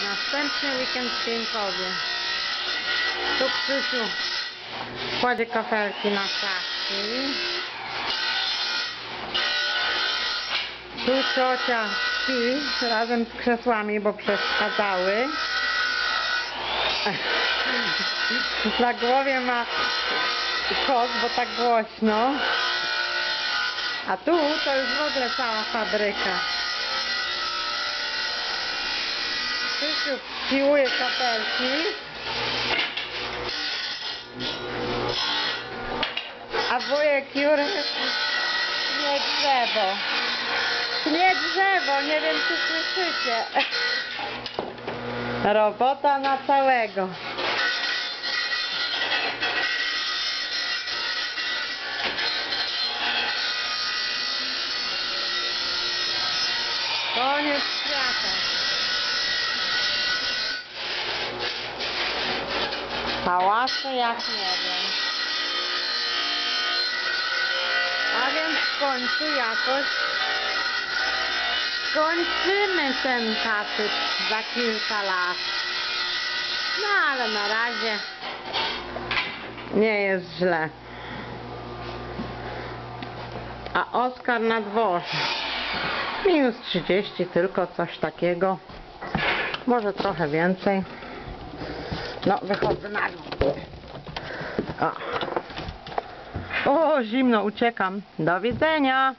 Następny weekend w Pińkowie. Tu Krzysiu kładzie kafelki na szafki. Tu ciocia śpi razem z krzesłami, bo przeszkadzały. Na głowie ma koc, bo tak głośno. A tu to już w ogóle cała fabryka. Krzysiu piłuje kapelki. A wujek Jurek nie drzewo. Nie drzewo, nie wiem czy słyszycie. Robota na całego. Koniec świata. Pałace jak nie wiem. A więc w końcu jakoś skończymy ten kasyp za kilka lat. No ale na razie nie jest źle. A Oskar na dworze. Minus 30 tylko, coś takiego. Może trochę więcej. No, wychodzę na dół. O, zimno, uciekam. Do widzenia.